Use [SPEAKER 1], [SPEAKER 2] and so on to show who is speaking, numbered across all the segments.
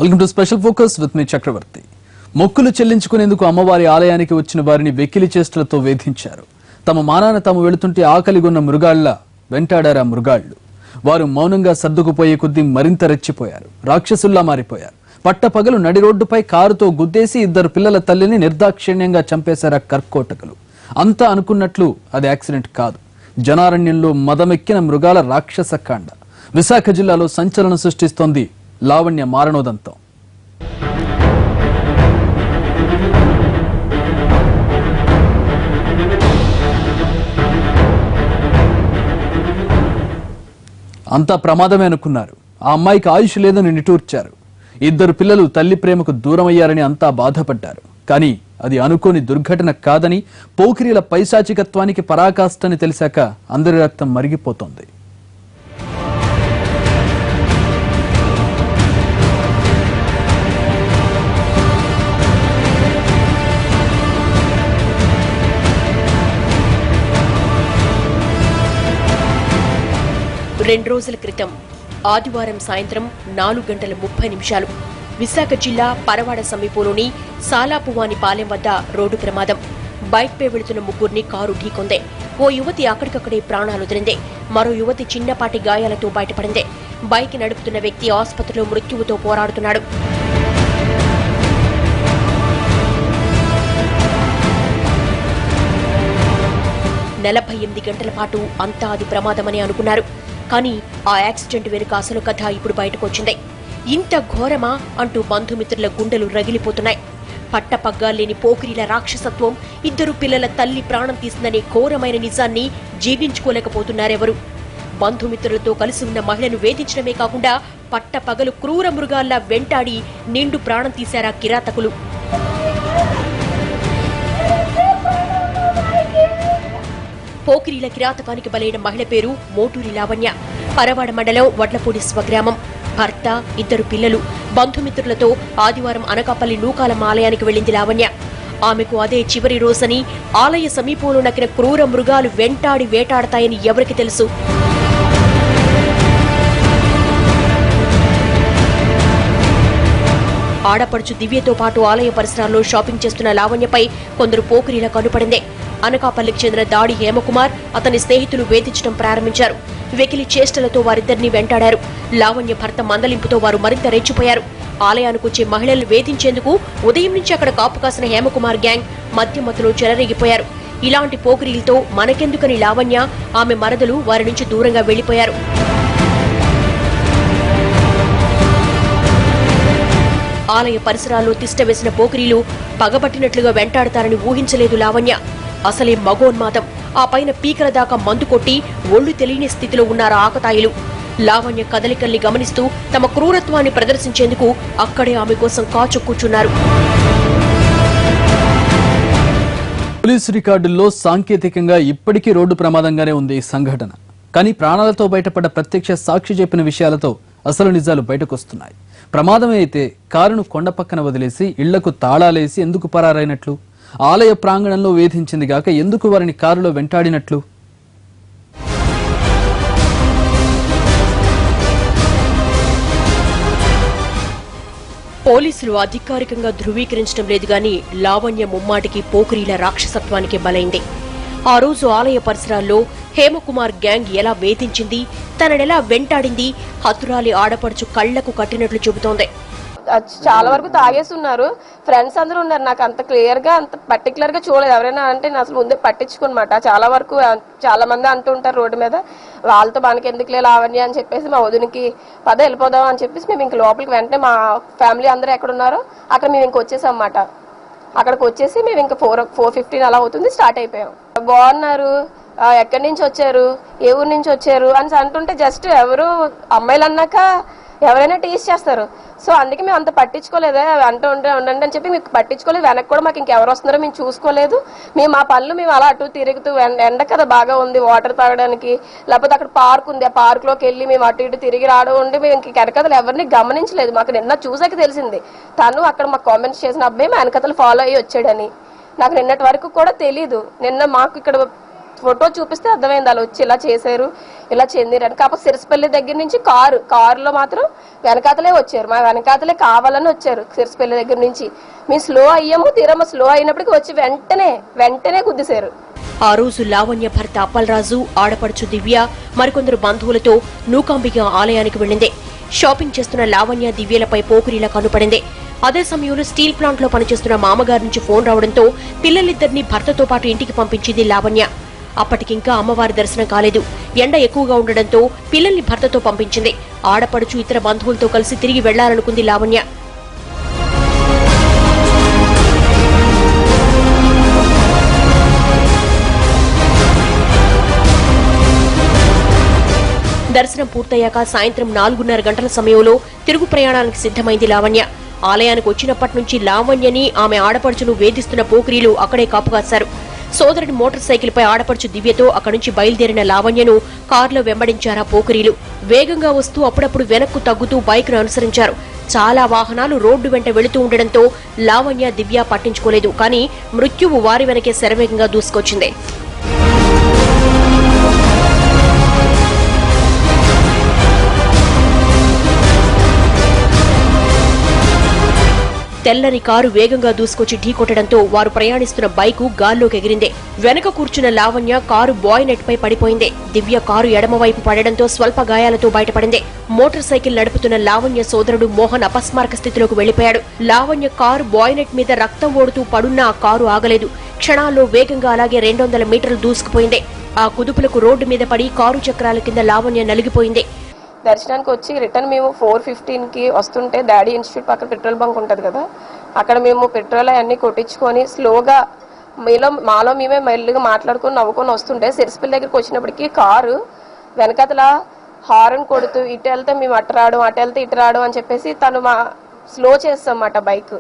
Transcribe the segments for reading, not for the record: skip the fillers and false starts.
[SPEAKER 1] Welcome to special focus with మీ చక్రవర్తి. మొక్కులు చెల్లించుకునేందుకు అమ్మవారి ఆలయానికి వచ్చిన వారిని వెకిలి చేష్టలతో వేధించారు. తమ మానాన తాము వెళుతుంటే ఆకలిగొన్న మృగాళ్ల వెంటాడారా మృగాళ్లు. వారు మౌనంగా సర్దుకుపోయే కొద్దీ మరింత రెచ్చిపోయారు. రాక్షసుల్లా మారిపోయారు. పట్టపగలు నడి రోడ్డుపై కారుతో గుద్దేసి 2 పిల్లల తల్లిని నిర్దాక్షిణ్యంగా చంపేశారా కర్కోటకులు. అంతా అనుకున్నట్లు అది యాక్సిడెంట్ కాదు. జనారణ్యంలో మదమెక్కిన మృగాల రాక్షస కాండ. విశాఖ జిల్లాలో సంచలనం సృష్టిస్తోంది లావణ్య మారణోదంతం. అంతా ప్రమాదమే అనుకున్నారు. ఆ అమ్మాయికి ఆయుష్ లేదని నిట్టూర్చారు. 2 పిల్లలు తల్లి ప్రేమకు దూరమయ్యారని అంతా బాధపడ్డారు. కానీ అది అనుకోని దుర్ఘటన కాదని, పోకిరీల పైశాచికత్వానికి పరాకాష్ఠని తెలిసాక అందరి రక్తం మరిగిపోతోంది.
[SPEAKER 2] రెండు రోజుల క్రితం ఆదివారం సాయంత్రం 4:30 విశాఖ జిల్లా పరవాడ సమీపంలోని సాలాపువాని పాలెం వద్ద రోడ్డు ప్రమాదం. బైక్పై వెళుతున్న 3 కారు ఢీకొంది. ఓ యువతి అక్కడికక్కడే ప్రాణాలు వదిలింది. మరో యువతి చిన్నపాటి గాయాలతో బయటపడింది. బైక్ నడుపుతున్న వ్యక్తి ఆసుపత్రిలో మృత్యువుతో పోరాడుతున్నాడు. నలభై 8 గంటల పాటు అంతా అది ప్రమాదమని అనుకున్నారు. కానీ ఆ యాక్సిడెంట్ వెనుక అసలు కథ ఇప్పుడు బయటకు వచ్చింది. ఇంత ఘోరమా అంటూ బంధుమిత్రుల గుండెలు రగిలిపోతున్నాయి. పట్టపగ్గాలేని పోకిరీల రాక్షసత్వం 2 పిల్లల తల్లి ప్రాణం తీసిందనే ఘోరమైన నిజాన్ని జీర్ణించుకోలేకపోతున్నారెవరు. బంధుమిత్రులతో కలిసి ఉన్న మహిళను వేధించడమే కాకుండా పట్టపగలు క్రూర మృగాల్లా వెంటాడి నిండు ప్రాణం తీశారా కిరాతకులు. పోకిరీల కిరాతకానికి బలైన మహిళ పేరు మోటూరి లావణ్య. పరవాడ మండలం వడ్లపూడి స్వగ్రామం. భర్త, 2 పిల్లలు, బంధుమిత్రులతో ఆదివారం అనకాపల్లి నూకాలమ్మ ఆలయానికి వెళ్లింది లావణ్య. ఆమెకు అదే చివరి రోజని, ఆలయ సమీపంలో నక్కిన క్రూర మృగాలు వెంటాడి వేటాడతాయని ఎవరికి తెలుసు. ఆడపడుచు దివ్యతో పాటు ఆలయ పరిసరాల్లో షాపింగ్ చేస్తున్న లావణ్యపై కొందరు పోకిరీల కనుపడిందే. అనకాపల్లికి చెందిన దాడి హేమకుమార్, అతని స్నేహితులు వేధించడం ప్రారంభించారు. వెకిలి చేష్టలతో వారిద్దరిని వెంటాడారు. లావణ్య భర్త మందలింపుతో వారు మరింత రెచ్చిపోయారు. ఆలయానికి వచ్చే మహిళలను వేధించేందుకు ఉదయం నుంచి అక్కడ కాపు కాసిన హేమకుమార్ గ్యాంగ్ మధ్యమధ్యలో చెలరేగిపోయారు. ఇలాంటి పోకిరీలతో మనకెందుకని లావణ్య, ఆమె మరదలు వారి నుంచి దూరంగా వెళ్లిపోయారు. ఆలయ పరిసరాల్లో తిష్టవేసిన పోకిరీలు పగబట్టినట్లుగా వెంటాడతారని ఊహించలేదు లావణ్య. అసలే మగోన్మాదం. ఆ పైన పీకల దాకా మందు కొట్టి ఒళ్లు తెలియని స్థితిలో ఉన్నారు ఆకతాయిలు. లావణ్య కదలికల్ని గమనిస్తూ తమ క్రూరత్వాన్ని ప్రదర్శించేందుకు అక్కడే ఆమె కోసం కాచు కూర్చున్నారు.
[SPEAKER 1] పోలీసు రికార్డుల్లో సాంకేతికంగా ఇప్పటికీ రోడ్డు ప్రమాదంగానే ఉంది ఈ సంఘటన. కానీ ప్రాణాలతో బయటపడ్డ ప్రత్యక్ష సాక్షి చెప్పిన విషయాలతో అసలు నిజాలు బయటకొస్తున్నాయి. ప్రమాదమే అయితే కారును కొండ పక్కన వదిలేసి ఇళ్లకు తాళాలేసి ఎందుకు పరారైనట్లు? ఆలయ ప్రాంగణంలో వేధించింది గాక ఎందుకు వారిని కారులో వెంటాడినట్లు?
[SPEAKER 2] పోలీసులు అధికారికంగా ధృవీకరించడం లేదు గాని లావణ్య ముమ్మాటికి పోకిరీల రాక్షసత్వానికి బలైంది. ఆ రోజు ఆలయ పరిసరాల్లో హేమకుమార్ గ్యాంగ్ ఎలా వేధించింది, తననెలా వెంటాడింది హతురాలి ఆడపడుచు కళ్లకు కట్టినట్లు చెబుతోంది.
[SPEAKER 3] చాలా వరకు తాగేసి ఉన్నారు. ఫ్రెండ్స్ అందరూ ఉన్నారు. నాకు అంత క్లియర్ గా అంత పర్టికులర్ గా చూడలేదు. ఎవరైనా అంటే నేను అసలు ముందే పట్టించుకున్నమాట. చాలా వరకు చాలా మంది అంటూ ఉంటారు రోడ్డు మీద, వాళ్ళతో మనకి ఎందుకులే లావణ్య అని చెప్పేసి మా వదినికి పద వెళ్ళిపోదాం అని చెప్పేసి మేము ఇంక లోపలికి వెంటనే మా ఫ్యామిలీ అందరూ ఎక్కడ ఉన్నారో అక్కడ మేము ఇంక వచ్చేసాం అన్నమాట. అక్కడికి వచ్చేసి మేము ఇంకా 4:15 అలా అవుతుంది స్టార్ట్ అయిపోయాం. బాగున్నారు, ఎక్కడి నుంచి వచ్చారు, ఏ ఊరు నుంచి వచ్చారు అని అంటుంటే జస్ట్ ఎవరు అమ్మాయిలు అన్నాక ఎవరైనా టీస్ చేస్తారు. సో అందుకే మేము అంత పట్టించుకోలేదే, అంటూ ఉండండి అని చెప్పి మీకు పట్టించుకోలేదు. వెనక్కి కూడా మాకు ఇంకెవరు వస్తున్నారో మేము చూసుకోలేదు. మేము ఆ పనులు మేము అలా అటు తిరుగుతూ, ఎండ కదా బాగా ఉంది, వాటర్ తాగడానికి, లేకపోతే అక్కడ పార్క్ ఉంది, ఆ పార్క్లోకి వెళ్ళి మేము అటు ఇటు తిరిగి రావడం ఉండి మేము ఇంక వెనకతలు ఎవరిని గమనించలేదు. మాకు నిన్న చూసాక తెలిసింది తను అక్కడ మాకు కామెంట్స్ చేసిన అబ్బాయి మా వెనకతలు ఫాలో అయ్యి వచ్చాడని. నాకు నిన్నటి వరకు కూడా తెలీదు. నిన్న మాకు ఇక్కడ ఫోటో చూపిస్తే అర్థమైంది అలా వచ్చి ఇలా చేశారు, ఇలా చెందిరని. కాకపోతే సిరసపల్లి దగ్గర నుంచి కారులో మాత్రం వెనకాతలే వచ్చారు, మా వెనకాతలే కావాలని వచ్చారు. సిరసపల్లి దగ్గర నుంచి మేము స్లో అయ్యాము, తీరమ్మ స్లో అయినప్పటికీ వచ్చి వెంటనే గుద్దేశారు.
[SPEAKER 2] ఆ రోజు లావణ్య భర్త అప్పలరాజు, ఆడపడుచు దివ్య మరికొందరు బంధువులతో నూకాంబిక ఆలయానికి వెళ్లింది. షాపింగ్ చేస్తున్న లావణ్య దివ్యలపై పోకిరీలా కనుపడింది. అదే సమయంలో స్టీల్ ప్లాంట్ లో పనిచేస్తున్న మామగారి నుంచి ఫోన్ రావడంతో పిల్లలిద్దరినీ భర్తతో పాటు ఇంటికి పంపించింది లావణ్య. అప్పటికింకా అమ్మవారి దర్శనం కాలేదు. ఎండ ఎక్కువగా ఉండడంతో పిల్లల్ని భర్తతో పంపించింది. ఆడపడుచు ఇతర బంధువులతో కలిసి తిరిగి వెళ్లాలనుకుంది లావణ్య. దర్శనం పూర్తయ్యాక సాయంత్రం 4:30 గంటల సమయంలో తిరుగు ప్రయాణానికి సిద్ధమైంది లావణ్య. ఆలయానికి వచ్చినప్పటి నుంచి లావణ్యని, ఆమె ఆడపడుచును వేధిస్తున్న పోకిరీలు అక్కడే కాపుగాశారు. సోదరుడి మోటార్ సైకిల్ పై ఆడపడుచు దివ్యతో అక్కడి నుంచి బయలుదేరిన లావణ్యను కారులో వెంబడించారా పోకిరీలు. వేగంగా వస్తూ అప్పుడప్పుడు వెనక్కు తగ్గుతూ బైక్ ను అనుసరించారు. చాలా వాహనాలు రోడ్డు వెంట వెళుతూ ఉండడంతో లావణ్య, దివ్య పట్టించుకోలేదు. కానీ మృత్యువు వారి వెనకే శరవేగంగా దూసుకొచ్చింది. తెల్లని కారు వేగంగా దూసుకొచ్చి ఢీకొట్టడంతో వారు ప్రయాణిస్తున్న బైకు గాల్లోకి ఎగిరింది. వెనక కూర్చున్న లావణ్య కారు బాయ్నెట్ పై పడిపోయింది. దివ్య కారు ఎడమవైపు పడడంతో స్వల్ప గాయాలతో బయటపడింది. మోటార్ సైకిల్ నడుపుతున్న లావణ్య సోదరుడు మోహన్ అపస్మారక స్థితిలోకి వెళ్లిపోయాడు. లావణ్య కారు బాయ్నెట్ మీద రక్తం ఓడుతూ పడున్నా ఆ కారు ఆగలేదు. క్షణాల్లో వేగంగా అలాగే 200 మీటర్లు దూసుకుపోయింది. ఆ కుదుపులకు రోడ్డు మీద పడి కారు చక్రాల కింద లావణ్య నలిగిపోయింది.
[SPEAKER 3] దర్శనానికి వచ్చి రిటర్న్ మేము 4:15కి వస్తుంటే డాడీ ఇన్స్టిట్యూట్ పక్కన పెట్రోల్ బంక్ ఉంటుంది కదా, అక్కడ మేము పెట్రోల్ అవన్నీ కొట్టించుకొని స్లోగా మాలో మేమే మెల్లిగా మాట్లాడుకొని నవ్వుకొని వస్తుంటే సిరసపల్లి దగ్గరికి వచ్చినప్పటికీ కారు వెనకతల హార్న్ కొడుతూ ఇటు వెళ్తే మేము అటు రావడం, అటు వెళ్తే ఇటు రావడం అని చెప్పేసి తను స్లో చేస్తామన్నమాట. బైక్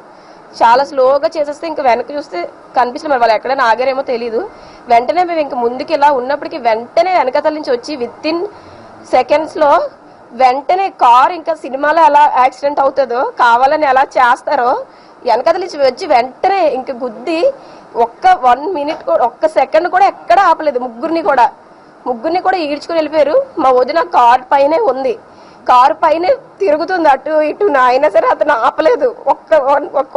[SPEAKER 3] చాలా స్లోగా చేసేస్తే ఇంకా వెనక చూస్తే కనిపించలేదు. మరి వాళ్ళు ఎక్కడైనా ఆగారేమో తెలీదు. వెంటనే మేము ఇంక ముందుకు ఇలా ఉన్నప్పటికీ వెంటనే వెనకతల నుంచి వచ్చి వితిన్ సెకండ్స్లో వెంటనే కార్ ఇంకా సినిమాలో ఎలా యాక్సిడెంట్ అవుతుందో కావాలని ఎలా చేస్తారో వెనకదలి వచ్చి వెంటనే ఇంక గుద్ది ఒక్క 1 మినిట్ కూడా, ఒక్క సెకండ్ కూడా ఎక్కడ ఆపలేదు. ముగ్గురిని కూడా ఈడ్చుకుని వెళ్ళిపోయారు. మా వదిన కార్ పైనే ఉంది, కారు పైనే తిరుగుతుంది అటు ఇటు. అయినా సరే అతను ఆపలేదు,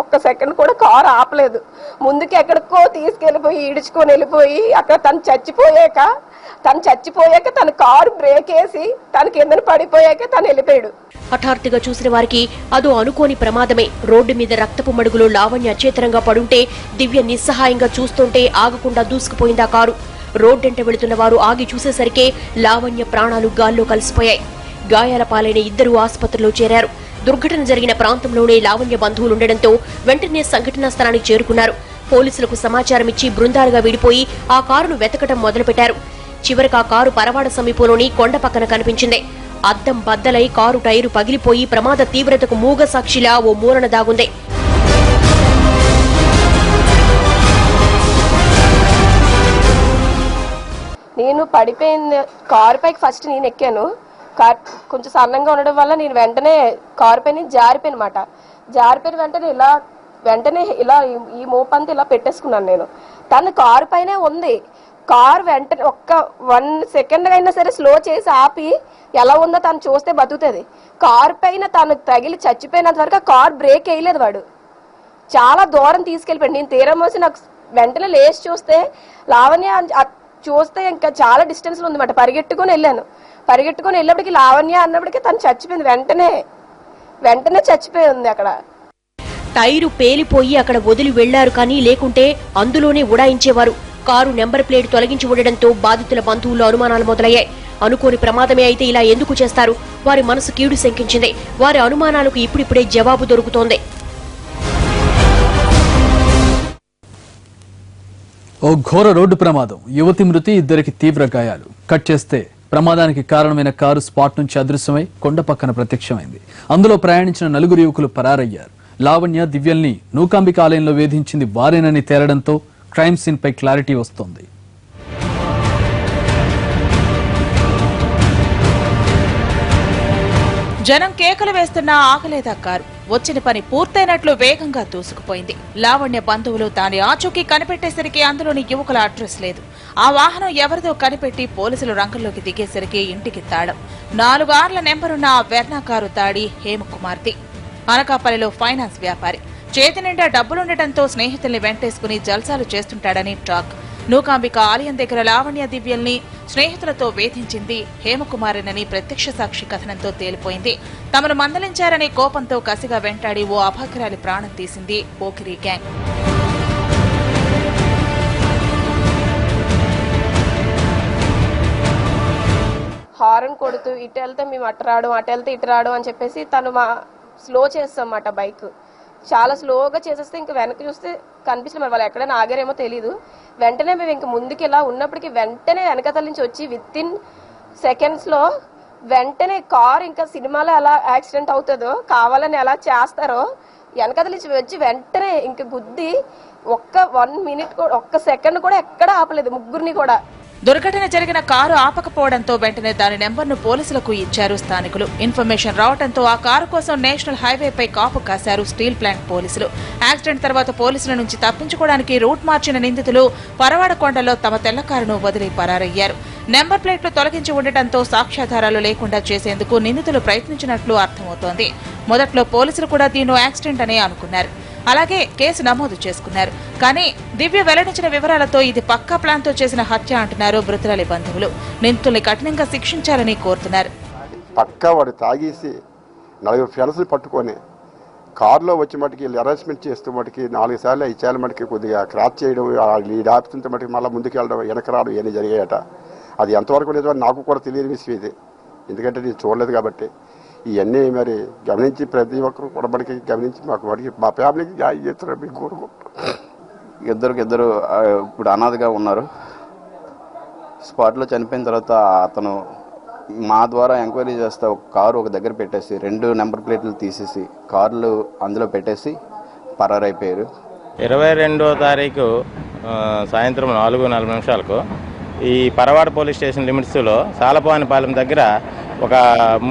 [SPEAKER 3] ఒక్క సెకండ్ కూడా కారు ఆపలేదు. ముందుకి ఎక్కడికో తీసుకెళ్లిపోయి ఈడ్చుకొని వెళ్ళిపోయి అక్కడ తను చచ్చిపోయాక తన కారు బ్రేక్ వేసి తన కింద పడిపోయాక తను వెళ్ళిపోయాడు.
[SPEAKER 2] హఠాత్తుగా చూసిన వారికి అదో అనుకోని ప్రమాదమే. రోడ్డు మీద రక్తపు మడుగులో లావణ్య అచేతనంగా పడుంటే దివ్య నిస్సహాయంగా చూస్తుంటే ఆగకుండా దూసుకుపోయిందా కారు. రోడ్డెంట వెళుతున్న వారు ఆగి చూసేసరికే లావణ్య ప్రాణాలు గాల్లో కలిసిపోయాయి. గాయాల పాలైన ఇద్దరు ఆసుపత్రిలో చేరారు. దుర్ఘటన జరిగిన ప్రాంతంలోనే లావణ్య బంధువులు ఉండడంతో వెంటనే సంఘటనా స్థలానికి చేరుకున్నారు. పోలీసులకు సమాచారం ఇచ్చి బృందాలుగా విడిపోయి ఆ కారును వెతకటం మొదలుపెట్టారు. చివరికి ఆ కారు పరవాడ సమీపంలోని కొండ పక్కన కనిపించింది. అద్దం బద్దలై కారు టైరు పగిలిపోయి ప్రమాద తీవ్రతకు మూగ సాక్షిలా ఓ మూలన దాగుంది.
[SPEAKER 3] నేను పడిపోయింది కారు పైకి ఫస్ట్ నేను ఎక్కాను. కార్ కొంచెం సన్నంగా ఉండడం వల్ల నేను వెంటనే కారు పైన జారిపోయిన వెంటనే ఇలా ఈ మోపంతా ఇలా పెట్టేసుకున్నాను నేను. తను కారు పైనే ఉంది. కారు వెంటనే ఒక్క 1 సెకండ్ అయినా సరే స్లో చేసి ఆపి ఎలా ఉందో తను చూస్తే బతుకుతుంది. కారు పైన తను తగిలి చచ్చిపోయినంత వరకు కారు బ్రేక్ వేయలేదు. వాడు చాలా దూరం తీసుకెళ్ళిపోయాడు. నేను తీరం వచ్చి నాకు వెంటనే లేచి చూస్తే లావణ్య చూస్తే ఇంకా చాలా డిస్టెన్స్ లో ఉందన్నమాట. పరిగెట్టుకుని వెళ్ళేప్పటికి లావణ్య అన్నప్పటికీ తను చచ్చిపోయింది. వెంటనే చచ్చిపోయి ఉంది. అక్కడ
[SPEAKER 2] టైరు పేలిపోయి అక్కడ వదిలి వెళ్లారు, కానీ లేకుంటే అందులోనే ఉడాయించేవారు. కారు నెంబర్ ప్లేట్ తొలగించి ఉండడంతో బాధితుల బంధువుల్లో అనుమానాలు మొదలయ్యాయి. అనుకోని ప్రమాదమే అయితే ఇలా ఎందుకు చేస్తారు? వారి మనసు కీడు శంకించింది. వారి అనుమానాలకు ఇప్పుడిప్పుడే జవాబు దొరుకుతోంది.
[SPEAKER 1] ఓ ఘోర రోడ్డు ప్రమాదం, యువతి మృతి, ఇద్దరికి తీవ్ర గాయాలు. కట్ చేస్తే ప్రమాదానికి కారణమైన కారు స్పాట్ నుంచి అదృశ్యమై కొండ పక్కన ప్రత్యక్షమైంది. అందులో ప్రయాణించిన 4 యువకులు పరారయ్యారు. లావణ్య, దివ్యల్ని నూకాంబిక ఆలయంలో వేధించింది వారేనని తేలడంతో క్రైమ్ సీన్ పై క్లారిటీ వస్తోంది.
[SPEAKER 4] జనం కేకలు వేస్తున్న ఆగలేదా కారు. వచ్చిన పని పూర్తయినట్లు వేగంగా దూసుకుపోయింది. లావణ్య బంధువులు దాని ఆచూకీ కనిపెట్టేసరికి అందులోని యువకుల అడ్రస్ లేదు. ఆ వాహనం ఎవరిదో కనిపెట్టి పోలీసులు రంగంలోకి దిగేసరికి ఇంటికి తాళం. 4 ఆర్ల నెంబరున్న ఆ వెర్నా కారు తాడి హేమకుమార్ది. అనకాపల్లిలో ఫైనాన్స్ వ్యాపారి. చేతి నిండా డబ్బులుండటంతో స్నేహితుల్ని వెంటేసుకుని జల్సాలు చేస్తుంటాడని టాక్. నూకాంబిక ఆలయం దగ్గర లావణ్య దివ్యల్ని స్నేహితులతో వేధించింది హేమకుమారేనని ప్రత్యక్ష సాక్షి కథనంతో తేలిపోయింది. తమను మందలించారని కోపంతో కసిగా వెంటాడి ఓ అభాగ్యురాలి ప్రాణం తీసింది పోకిరి గ్యాంగ్.
[SPEAKER 3] హారన్ కొడుతూ ఇటు వెళ్తే మేము అటు రావడం, అటు వెళ్తే ఇటు రావడం అని చెప్పేసి తను స్లో చేస్తామన్నమాట. బైక్ చాలా స్లోగా చేసేస్తే ఇంక వెనక్కి చూస్తే కనిపించలేదు. మరి వాళ్ళు ఎక్కడైనా ఆగారేమో తెలీదు. వెంటనే మేము ఇంక ముందుకు ఇలా ఉన్నప్పటికీ వెంటనే వెనకతల నుంచి వచ్చి విత్ ఇన్ సెకండ్స్లో వెంటనే కార్ ఇంకా సినిమాలో ఎలా యాక్సిడెంట్ అవుతుందో కావాలని ఎలా చేస్తారో వెనకతల నుంచి వచ్చి వెంటనే ఇంక గుద్ది ఒక్క 1 మినిట్ కూడా, ఒక్క సెకండ్ కూడా ఎక్కడ ఆపలేదు ముగ్గురిని కూడా.
[SPEAKER 4] దుర్ఘటన జరిగిన కారు ఆపకపోవడంతో వెంటనే దాని నెంబర్ను పోలీసులకు ఇచ్చారు స్థానికులు. ఇన్ఫర్మేషన్ రావడంతో ఆ కారు కోసం నేషనల్ హైవేపై కాపు కాశారు స్టీల్ ప్లాంట్ పోలీసులు. యాక్సిడెంట్ తర్వాత పోలీసుల నుంచి తప్పించుకోవడానికి రూట్ మార్చిన నిందితులు పరవాడకొండలో తమ తెల్ల కారును వదిలి పరారయ్యారు. నెంబర్ ప్లేట్లు తొలగించి ఉండటంతో సాక్ష్యాధారాలు లేకుండా చేసేందుకు నిందితులు ప్రయత్నించినట్లు అర్థమవుతోంది. మొదట్లో పోలీసులు కూడా దీన్ని యాక్సిడెంట్ అనే అనుకున్నారు. అలాగే కేసు నమోదు చేసుకున్నారు. కానీ దివ్య వెల్లడించిన వివరాలతో ఇది పక్కా ప్లాన్తో చేసిన హత్య అంటున్నారు మృతురాలి బంధువులు. నిందితుల్ని కఠినంగా శిక్షించాలని కోరుతున్నారు.
[SPEAKER 5] పక్కా వాడు తాగేసి 4 ఫ్రెండ్స్ పట్టుకొని కారులో వచ్చి మటుకి అరేంజ్మెంట్ చేస్తూ మటుకి 4 సార్లు 5 సార్లు మటుకి కొద్దిగా క్రాస్ చేయడం, లీడ్ ఆపుతుంటే మటుకు మళ్ళీ ముందుకు వెళ్ళడం, వెనక రావడం ఇవన్నీ జరిగాయట. అది ఎంతవరకు నిజమో నాకు కూడా తెలియని విషయం ఇది, ఎందుకంటే నేను చూడలేదు కాబట్టి. ఇవన్నీ మరి గమనించి ప్రతి ఒక్కరు కూడా మనకి గమనించి మాకు వాడికి మా ఫ్యామిలీకి న్యాయం చేస్తారని మీకు కోరుకుంటారు.
[SPEAKER 6] ఇద్దరు ఇప్పుడు అనాథగా ఉన్నారు. స్పాట్లో చనిపోయిన తర్వాత అతను మా ద్వారా ఎంక్వైరీ చేస్తే ఒక కారు ఒక దగ్గర పెట్టేసి 2 నెంబర్ ప్లేట్లు తీసేసి కార్లు అందులో పెట్టేసి పరారైపోయారు.
[SPEAKER 7] 22వ తారీఖు సాయంత్రం 4:40 ఈ పరవాడ పోలీస్ స్టేషన్ లిమిట్స్లో సాలపానిపాలెం దగ్గర ఒక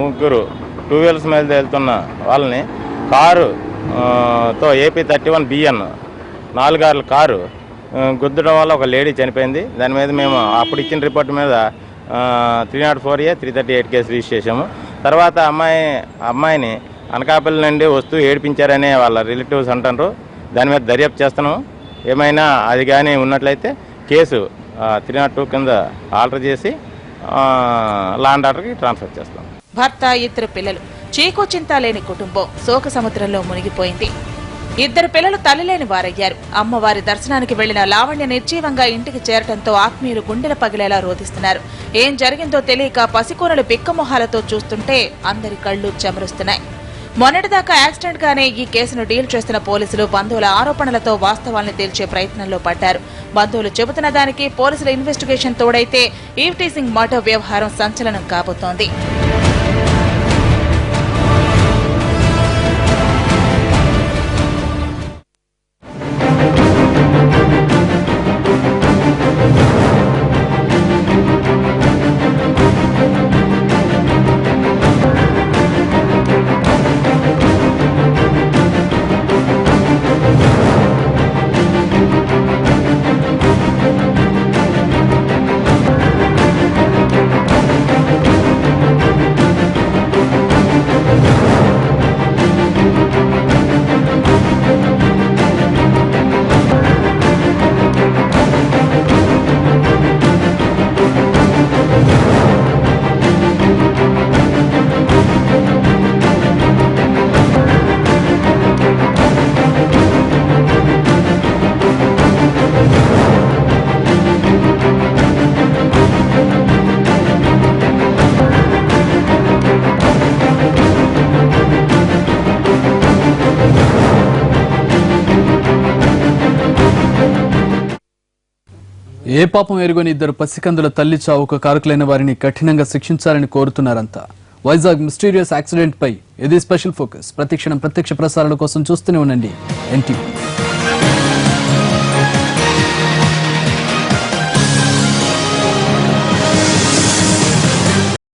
[SPEAKER 7] ముగ్గురు 2 వీలర్స్ మీద వెళ్తున్న వాళ్ళని కారుతో AP31 BN 4 ఆర్ల కారు గుద్దడం వల్ల ఒక లేడీ చనిపోయింది. దాని మీద మేము అప్పుడు ఇచ్చిన రిపోర్ట్ మీద 304A 338 కేసు రిజిస్టర్ చేసాము. తర్వాత అమ్మాయిని అనకాపల్లి నుండి వస్తూ ఏడిపించారనే వాళ్ళ రిలేటివ్స్ అంటారు. దాని మీద దర్యాప్తు చేస్తున్నాము. ఏమైనా అది కానీ ఉన్నట్లయితే కేసు 302 కింద ఆల్టర్ చేసి లా అండ్ ఆర్డర్కి ట్రాన్స్ఫర్ చేస్తాం.
[SPEAKER 4] భర్త, 2 పిల్లలు, చీకు చింత లేని కుటుంబం శోక సముద్రంలో మునిగిపోయింది. 2 పిల్లలు తల్లిలేని వారయ్యారు. అమ్మవారి దర్శనానికి వెళ్లిన లావణ్య నిర్జీవంగా ఇంటికి చేరటంతో ఆత్మీయులు గుండెల పగిలేలా రోధిస్తున్నారు. ఏం జరిగిందో తెలియక పసికూరలు బిక్కమొహాలతో చూస్తుంటే అందరి కళ్లు చెమరుస్తున్నాయి. మొన్నటిదాకా యాక్సిడెంట్ గానే ఈ కేసును డీల్ చేస్తున్న పోలీసులు బంధువుల ఆరోపణలతో వాస్తవాల్ని తేల్చే ప్రయత్నంలో పడ్డారు. బంధువులు చెబుతున్న దానికి పోలీసుల ఇన్వెస్టిగేషన్ తోడైతే ఈవ్ టీజింగ్ మర్డర్ వ్యవహారం సంచలనం కాబోతోంది.
[SPEAKER 1] ఏ పాపం ఎరుగని 2 పసికందుల తల్లి చావుకు కారకులైన వారిని కఠినంగా శిక్షించాలని కోరుతున్నారంతా. వైజాగ్ మిస్టీరియస్ యాక్సిడెంట్ పై ఇది స్పెషల్ ఫోకస్. ప్రతిక్షణం ప్రత్యక్ష ప్రసారాల కోసం చూస్తూనే ఉండండి NTV.